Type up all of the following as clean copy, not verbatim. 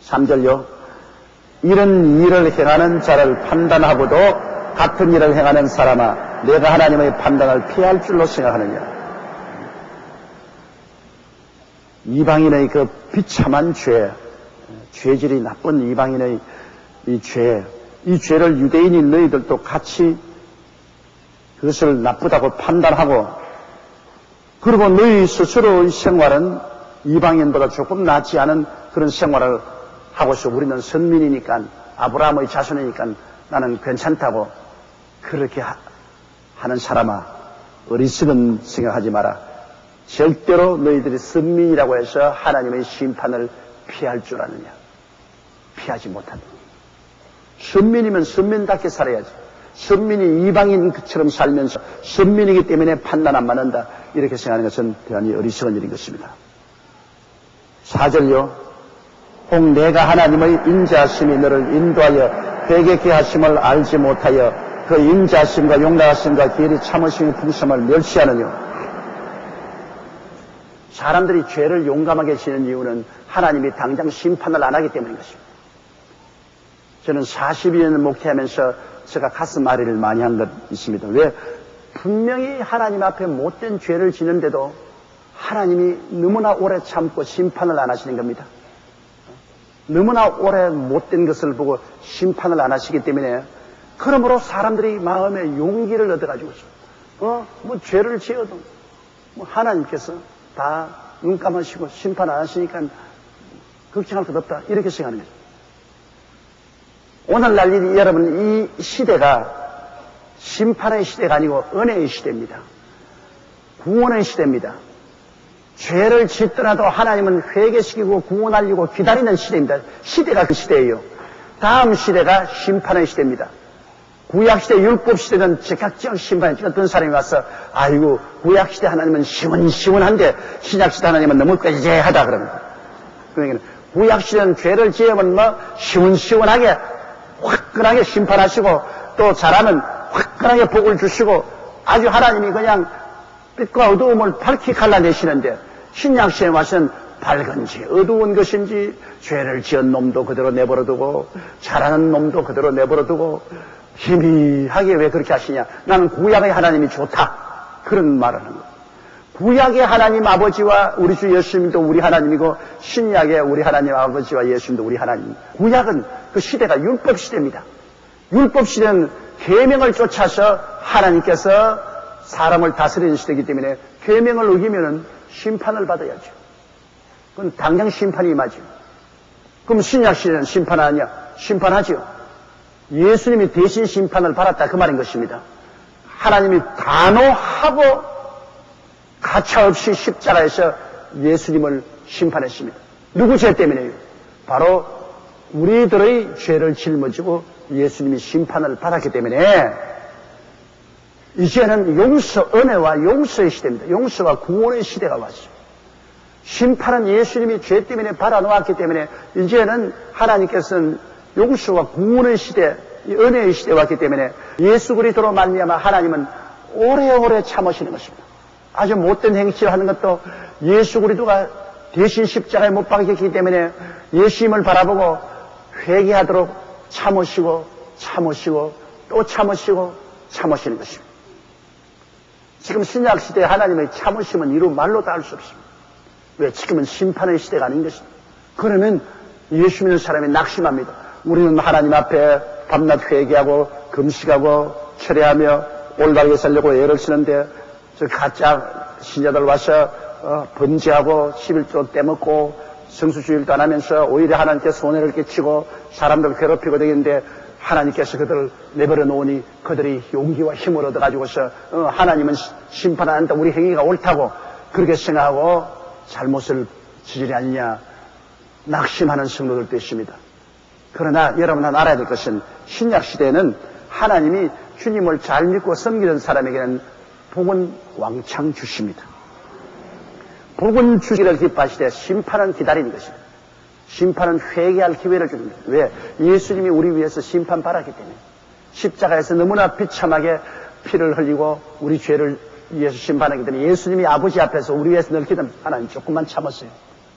3절요. 이런 일을 행하는 자를 판단하고도 같은 일을 행하는 사람아, 내가 하나님의 판단을 피할 줄로 생각하느냐. 이방인의 그 비참한 죄, 죄질이 나쁜 이방인의 이 죄를 유대인인 너희들도 같이 그것을 나쁘다고 판단하고, 그리고 너희 스스로의 생활은 이방인보다 조금 낫지 않은 그런 생활을 하고서 우리는 선민이니까, 아브라함의 자손이니까 나는 괜찮다고 그렇게 하는 사람아, 어리석은 생각하지 마라. 절대로 너희들이 선민이라고 해서 하나님의 심판을 피할 줄 아느냐. 피하지 못한다. 선민이면 선민답게 살아야지. 선민이 이방인처럼 살면서 선민이기 때문에 판단 안 받는다, 이렇게 생각하는 것은 대단히 어리석은 일인 것입니다. 4절요. 혹 내가 하나님의 인자하심이 너를 인도하여 회개케 하심을 알지 못하여 그 인자하심과 용납하심과 기일이 참으심의 풍성을 멸시하느냐. 사람들이 죄를 용감하게 지는 이유는 하나님이 당장 심판을 안 하기 때문인 것입니다. 저는 42년을 목회하면서 제가 가슴 아리를 많이 한 것 있습니다. 왜? 분명히 하나님 앞에 못된 죄를 지는데도 하나님이 너무나 오래 참고 심판을 안 하시는 겁니다. 너무나 오래 못된 것을 보고 심판을 안 하시기 때문에, 그러므로 사람들이 마음에 용기를 얻어가지고서 뭐 죄를 지어도 뭐 하나님께서 다 눈 감으시고 심판 안 하시니까 걱정할 것 없다, 이렇게 생각하는 거죠. 오늘날 여러분, 이 시대가 심판의 시대가 아니고 은혜의 시대입니다. 구원의 시대입니다. 죄를 짓더라도 하나님은 회개시키고 구원하려고 기다리는 시대입니다. 시대가 그 시대예요. 다음 시대가 심판의 시대입니다. 구약시대 율법시대는 즉각적 심판이, 어떤 사람이 와서 아이고 구약시대 하나님은 시원시원한데 신약시대 하나님은 너무 꾀죄하다 그럽니다. 그러니까 구약시대는 죄를 지으면 뭐 시원시원하게 화끈하게 심판하시고, 또 잘하면 화끈하게 복을 주시고, 아주 하나님이 그냥 빛과 어두움을 밝히 갈라내시는데, 신약시대에 와서는 밝은지 어두운 것인지 죄를 지은 놈도 그대로 내버려두고 잘하는 놈도 그대로 내버려두고 희미하게 왜 그렇게 하시냐. 나는 구약의 하나님이 좋다, 그런 말을 하는 거예요. 구약의 하나님 아버지와 우리 주 예수님도 우리 하나님이고, 신약의 우리 하나님 아버지와 예수님도 우리 하나님. 구약은 그 시대가 율법시대입니다. 율법시대는 계명을 쫓아서 하나님께서 사람을 다스리는 시대이기 때문에 계명을 어기면은 심판을 받아야죠. 그건 당장 심판이 임하죠. 그럼 신약시대는 심판하냐? 심판하죠. 예수님이 대신 심판을 받았다, 그 말인 것입니다. 하나님이 단호하고 가차없이 십자가에서 예수님을 심판했습니다. 누구 죄 때문에요? 바로 우리들의 죄를 짊어지고 예수님이 심판을 받았기 때문에 이제는 용서, 은혜와 용서의 시대입니다. 용서와 구원의 시대가 왔어요. 심판은 예수님이 죄 때문에 받아놓았기 때문에 이제는 하나님께서는 용서와 구원의 시대, 은혜의 시대에 왔기 때문에 예수 그리스도로 말미암아 하나님은 오래오래 참으시는 것입니다. 아주 못된 행실을 하는 것도 예수 그리스도가 대신 십자가에 못 박혔기 때문에 예수님을 바라보고 회개하도록 참으시고 또 참으시는 것입니다. 지금 신약시대에 하나님의 참으심은 이루 말로 다 할 수 없습니다. 왜? 지금은 심판의 시대가 아닌 것입니다. 그러면 예수 믿는 사람이 낙심합니다. 우리는 하나님 앞에 밤낮 회개하고 금식하고 철회하며 올바르게 살려고 애를 쓰는데 저 가짜 신자들 와서 범죄하고 11조 떼먹고 성수주일도 안 하면서 오히려 하나님께 손해를 끼치고 사람들 괴롭히고 되겠는데, 하나님께서 그들을 내버려 놓으니 그들이 용기와 힘을 얻어가지고서 하나님은 심판 안 한다, 우리 행위가 옳다고 그렇게 생각하고 잘못을 저지르지 않느냐 낙심하는 성도들도 있습니다. 그러나 여러분 하나 알아야 될 것은 신약시대에는 하나님이 주님을 잘 믿고 섬기는 사람에게는 복은 왕창 주십니다. 복은 주기를 기뻐하시되 심판은 기다리는 것입니다. 심판은 회개할 기회를 줍니다. 왜? 예수님이 우리 위해서 심판받았기 때문에. 십자가에서 너무나 비참하게 피를 흘리고 우리 죄를 위해서 심판하기 때문에 예수님이 아버지 앞에서 우리 위해서 늘 기도합니다. 하나님 조금만 참았어요.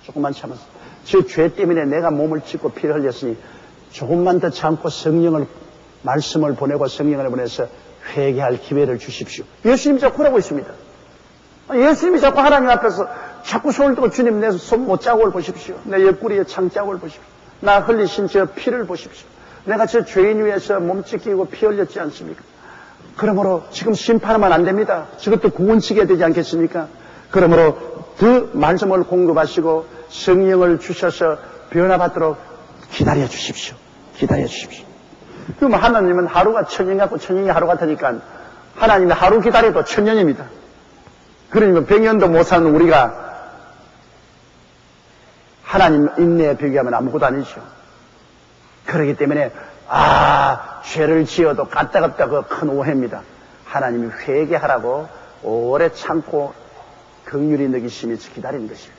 조금만 참았어요. 저 죄 때문에 내가 몸을 찢고 피를 흘렸으니 조금만 더 참고 성령을, 말씀을 보내고 성령을 보내서 회개할 기회를 주십시오. 예수님이 자꾸 하라고 있습니다. 예수님이 자꾸 하나님 앞에서 자꾸 손을 들고 주님 내 손 못자국을 보십시오. 내 옆구리에 창자국을 보십시오. 나 흘리신 저 피를 보십시오. 내가 저 죄인 위에서 몸 찢기고 피 흘렸지 않습니까? 그러므로 지금 심판하면 안 됩니다. 저것도 구원치게 되지 않겠습니까? 그러므로 그 말씀을 공급하시고 성령을 주셔서 변화받도록 기다려 주십시오. 기다려 주십시오. 그럼 하나님은 하루가 천년 같고 천년이 하루 같으니까 하나님이 하루 기다려도 천년입니다. 그러니까 100년도 못 사는 우리가 하나님 인내에 비교하면 아무것도 아니죠. 그렇기 때문에 죄를 지어도 까딱없다 그 큰 오해입니다. 하나님이 회개하라고 오래 참고 긍휼히 느끼심이 기다리는 것입니다.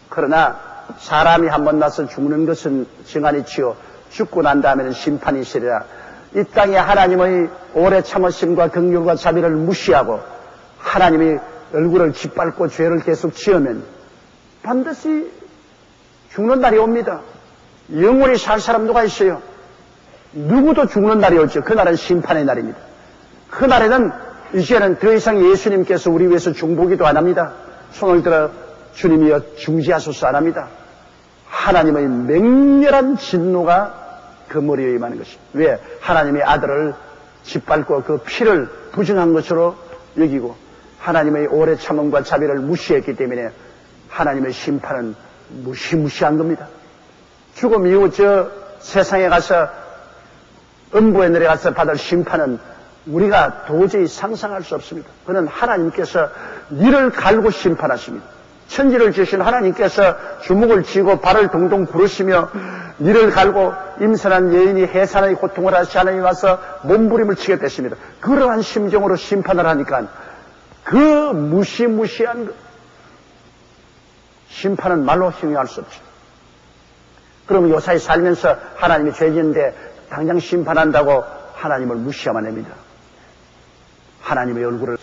그러나 사람이 한번 나서 죽는 것은 정한이치요 죽고 난 다음에는 심판이 있으리라. 이 땅에 하나님의 오래 참으심과 긍휼과 자비를 무시하고 하나님이 얼굴을 짓밟고 죄를 계속 지으면 반드시 죽는 날이 옵니다. 영원히 살 사람 누가 있어요? 누구도 죽는 날이 오죠. 그날은 심판의 날입니다. 그날에는 이제는 더 이상 예수님께서 우리 위해서 중보기도 안 합니다. 손을 들어 주님이여 중지하소서 안 합니다. 하나님의 맹렬한 진노가 그 머리에 임하는 것입니다. 왜? 하나님의 아들을 짓밟고 그 피를 부정한 것으로 여기고 하나님의 오래 참음과 자비를 무시했기 때문에 하나님의 심판은 무시무시한 겁니다. 죽음 이후 저 세상에 가서 음부에 내려가서 받을 심판은 우리가 도저히 상상할 수 없습니다. 그는 하나님께서 니를 갈고 심판하십니다. 천지를 지으신 하나님께서 주먹을 쥐고 발을 동동 구르시며 니를 갈고 임선한 여인이 해산의 고통을 하시 하나님 와서 몸부림을 치게 되십니다. 그러한 심정으로 심판을 하니까 그 무시무시한 심판은 말로 형용할 수 없죠. 그러면 요사이 살면서 하나님이 죄지는데 당장 심판한다고 하나님을 무시하면 됩니다. 하나님의 얼굴을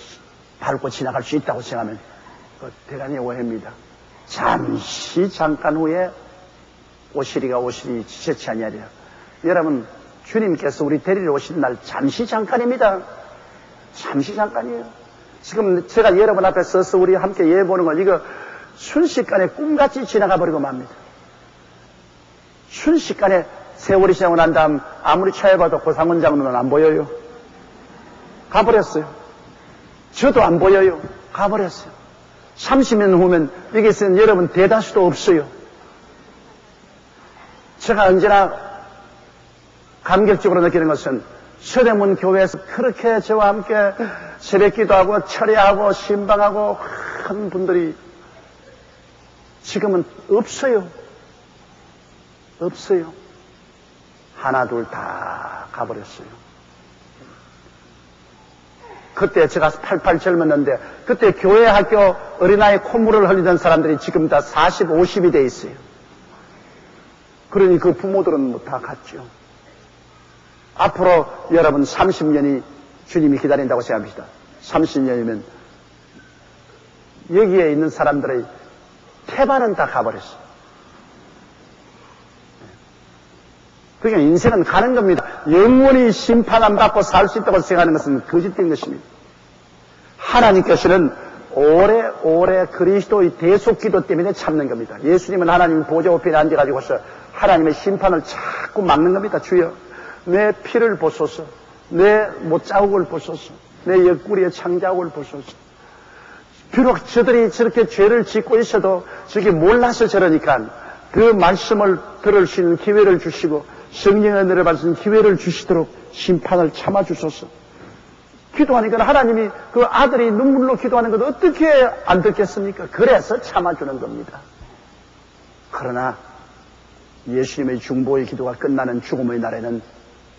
밟고 지나갈 수 있다고 생각하면 그 대단히 오해입니다. 잠시 잠깐 후에 오시리가 오시리 지체치 아니하리라. 여러분 주님께서 우리 데리러 오시는 날 잠시 잠깐입니다. 잠시 잠깐이에요. 지금 제가 여러분 앞에 서서 우리 함께 예보는 건 이거 순식간에 꿈같이 지나가 버리고 맙니다. 순식간에 세월이 지나고 난 다음 아무리 찾아봐도 고상원 장로는 안 보여요. 가버렸어요. 저도 안 보여요. 가버렸어요. 30년 후면 여기서는 여러분 대다수도 없어요. 제가 언제나 감격적으로 느끼는 것은 서대문 교회에서 그렇게 저와 함께 새벽기도 하고 철야하고 신방하고 한 분들이 지금은 없어요. 없어요. 하나 둘 다 가버렸어요. 그때 제가 88 젊었는데 그때 교회 학교 어린아이 콧물을 흘리던 사람들이 지금 다 40, 50이 돼 있어요. 그러니 그 부모들은 다 갔죠. 앞으로 여러분 30년이 주님이 기다린다고 생각합시다. 30년이면 여기에 있는 사람들의 태반은 다 가버렸어요. 그러니까 인생은 가는 겁니다. 영원히 심판 안 받고 살 수 있다고 생각하는 것은 거짓된 것입니다. 하나님께서는 오래오래 그리스도의 대속기도 때문에 참는 겁니다. 예수님은 하나님 보좌 우편에 앉아가지고서 하나님의 심판을 자꾸 막는 겁니다. 주여 내 피를 보소서, 내 못자국을 보소서, 내 옆구리에 창자국을 보소서. 비록 저들이 저렇게 죄를 짓고 있어도 저게 몰라서 저러니까 그 말씀을 들을 수 있는 기회를 주시고 성령의 은혜를 받을 수 있는 기회를 주시도록 심판을 참아주소서. 기도하니까 하나님이 그 아들이 눈물로 기도하는 것도 어떻게 안 듣겠습니까? 그래서 참아주는 겁니다. 그러나 예수님의 중보의 기도가 끝나는 죽음의 날에는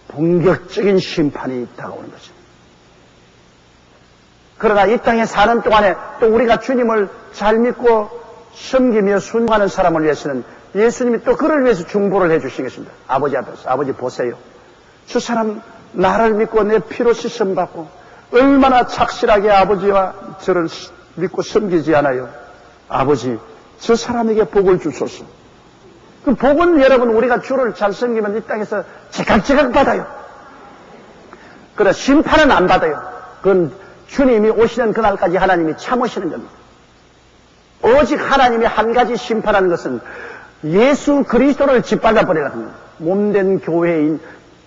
본격적인 심판이 다가오는 것입니다. 그러나 이 땅에 사는 동안에 또 우리가 주님을 잘 믿고 섬기며 순종하는 사람을 위해서는 예수님이 또 그를 위해서 중보를 해주신 것입니다. 아버지 앞에서 아버지 보세요. 저 사람 나를 믿고 내 피로 씻음받고 얼마나 착실하게 아버지와 저를 믿고 섬기지 않아요. 아버지 저 사람에게 복을 주소서. 그 복은 여러분 우리가 주를 잘 섬기면 이 땅에서 제각제각 받아요. 그러나 심판은 안 받아요. 그건 주님이 오시는 그날까지 하나님이 참으시는 겁니다. 오직 하나님이 한 가지 심판하는 것은 예수 그리스도를 짓밟아 버리라는 겁니다. 몸된 교회인,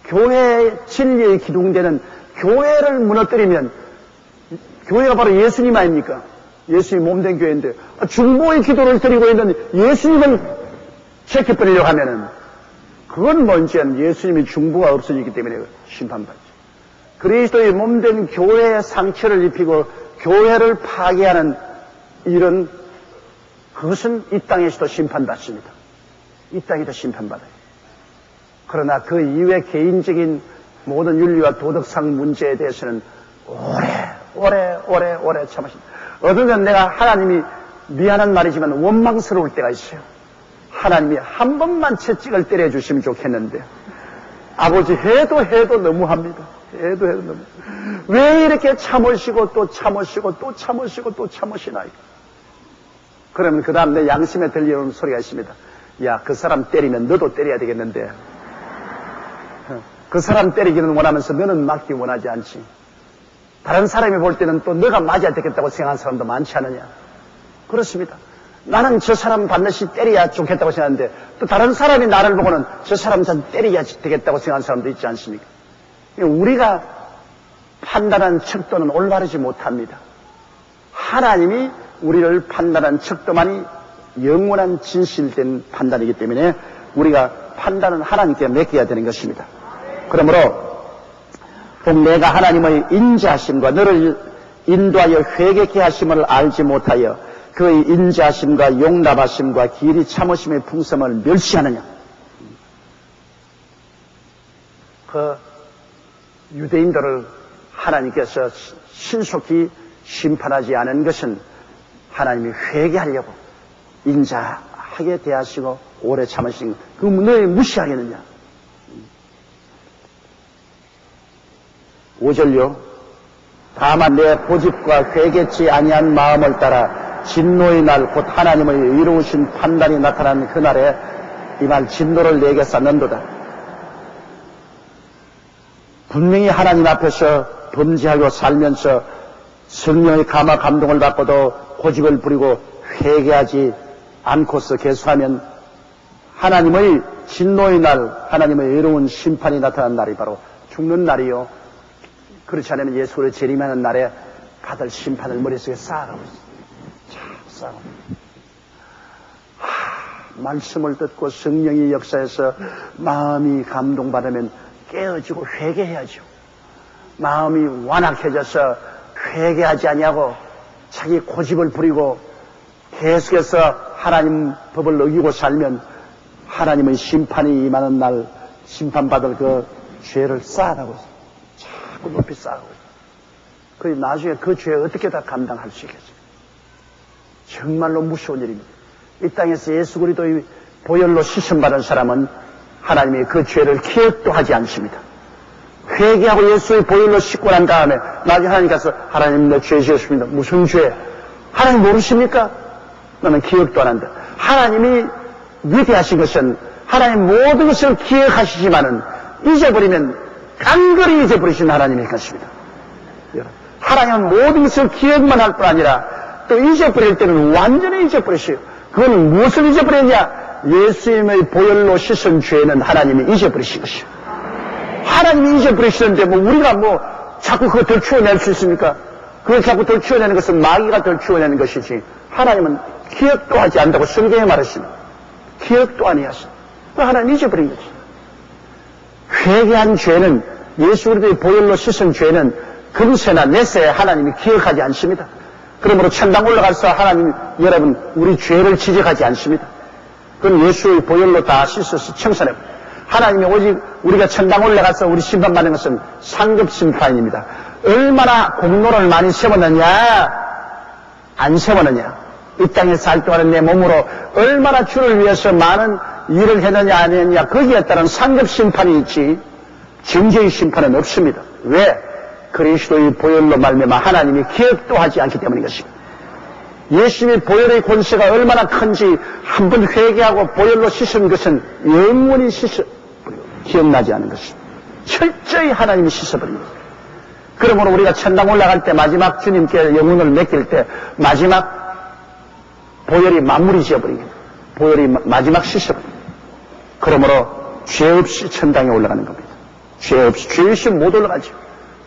교회의 진리에 기둥되는 교회를 무너뜨리면, 교회가 바로 예수님 아닙니까? 예수님 몸된 교회인데 중보의 기도를 드리고 있는 예수님을 제껴버리려고 하면은 그건 뭔지 예수님이 중보가 없어지기 때문에 심판받죠. 그리스도의 몸된 교회의 상처를 입히고 교회를 파괴하는 일은, 그것은 이 땅에서도 심판받습니다. 이 땅에도 심판받아요. 그러나 그 이외 개인적인 모든 윤리와 도덕상 문제에 대해서는 오래 참으십니다. 어느 날 내가 하나님이 미안한 말이지만 원망스러울 때가 있어요. 하나님이 한 번만 채찍을 때려주시면 좋겠는데 아버지 해도 너무합니다. 해도 너무. 왜 이렇게 참으시고 또 참으시고 또 참으시고 또 참으시나이까? 그러면 그 다음 내 양심에 들려오는 소리가 있습니다. 야, 그 사람 때리면 너도 때려야 되겠는데, 그 사람 때리기는 원하면서 너는 맞기 원하지 않지. 다른 사람이 볼 때는 또 너가 맞아야 되겠다고 생각하는 사람도 많지 않느냐. 그렇습니다. 나는 저 사람 반드시 때려야 좋겠다고 생각하는데 또 다른 사람이 나를 보고는 저 사람 전 때려야 되겠다고 생각하는 사람도 있지 않습니까? 우리가 판단하는 척도는 올바르지 못합니다. 하나님이 우리를 판단하는 척도만이 영원한 진실된 판단이기 때문에 우리가 판단은 하나님께 맡겨야 되는 것입니다. 그러므로 내가 하나님의 인자하심과 너를 인도하여 회개케 하심을 알지 못하여 그의 인자하심과 용납하심과 길이 참으심의 풍성을 멸시하느냐. 그 유대인들을 하나님께서 신속히 심판하지 않은 것은 하나님이 회개하려고 인자하게 대하시고 오래 참으신 그 너희 무시하겠느냐. 5절요. 다만 내 고집과 회개치 아니한 마음을 따라 진노의 날 곧 하나님의 의로우신 판단이 나타난 그날에 이 말 진노를 내게 쌓는도다. 분명히 하나님 앞에서 범죄하고 살면서 성령의 감화 감동을 받고도 고집을 부리고 회개하지 않고서 계속하면 하나님의 진노의 날, 하나님의 의로운 심판이 나타난 날이 바로 죽는 날이요. 그렇지 않으면 예수를 재림하는 날에 받을 심판을 머릿속에 쌓아가고 있어요. 쌓아가고 말씀을 듣고 성령의 역사에서 마음이 감동받으면 깨어지고 회개해야죠. 마음이 완악해져서 회개하지 아니하고 자기 고집을 부리고 계속해서 하나님 법을 어기고 살면 하나님의 심판이 임하는 날 심판받을 그 죄를 쌓아가고 있어요. 자꾸 높이 쌓아가고 있어요. 그 나중에 그 죄 어떻게 다 감당할 수 있겠어요? 정말로 무서운 일입니다. 이 땅에서 예수 그리스도의 보혈로 씻음받은 사람은 하나님이 그 죄를 기억도 하지 않습니다. 회개하고 예수의 보혈로 씻고 난 다음에 나중에 하나님께서 하나님 내 죄 지었습니다. 무슨 죄? 하나님 모르십니까? 나는 기억도 안 한다. 하나님이 위대하신 것은 하나님 모든 것을 기억하시지만은 잊어버리면 깡그리 잊어버리신 하나님의 것입니다. 하나님은 모든 것을 기억만 할 뿐 아니라 또 잊어버릴 때는 완전히 잊어버리셔요. 그건 무엇을 잊어버렸냐? 예수님의 보혈로 씻은 죄는 하나님이 잊어버리신 것이요. 하나님이 잊어버리시는데 우리가 자꾸 그거 덜 치워낼 수 있습니까? 그걸 자꾸 덜 치워내는 것은 마귀가 덜 치워내는 것이지 하나님은 기억도 하지 않는다고 성경에 말했습니다. 기억도 아니하시다. 하나님 잊어버린 거지. 회개한 죄는 예수 그리스도의 보혈로 씻은 죄는 금세나 내세 하나님이 기억하지 않습니다. 그러므로 천당 올라가서 하나님 여러분 우리 죄를 지적하지 않습니다. 그건 예수의 보혈로 다 씻어서 청산해. 하나님이 오직 우리가 천당 올라가서 우리 심판받는 것은 상급 심판입니다. 얼마나 공로를 많이 세웠느냐 안 세웠느냐, 이 땅에 살 동안 내 몸으로 얼마나 주를 위해서 많은 일을 했느냐 안 했느냐, 거기에 따른 상급 심판이 있지 정죄의 심판은 없습니다. 왜? 그리스도의 보혈로 말미암아 하나님이 기억도 하지 않기 때문인 것입니다. 예수님의 보혈의 권세가 얼마나 큰지 한 번 회개하고 보혈로 씻은 것은 영원히 기억나지 않은 것입니다. 철저히 하나님이 씻어버립니다. 그러므로 우리가 천당 올라갈 때 마지막 주님께 영혼을 맡길 때 마지막 보혈이 마무리 지어버립니다. 보혈이 마지막 씻어버립니다. 그러므로 죄 없이 천당에 올라가는 겁니다. 죄 없이 못 올라가죠.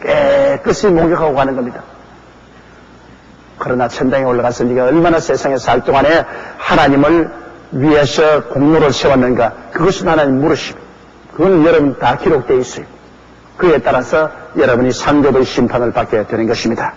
깨끗이 목욕하고 가는 겁니다. 그러나 천당에 올라가서 네가 얼마나 세상에 살 동안에 하나님을 위해서 공로를 세웠는가, 그것은 하나님 물으십니다. 그건 여러분 다 기록되어 있어요. 그에 따라서 여러분이 상급의 심판을 받게 되는 것입니다.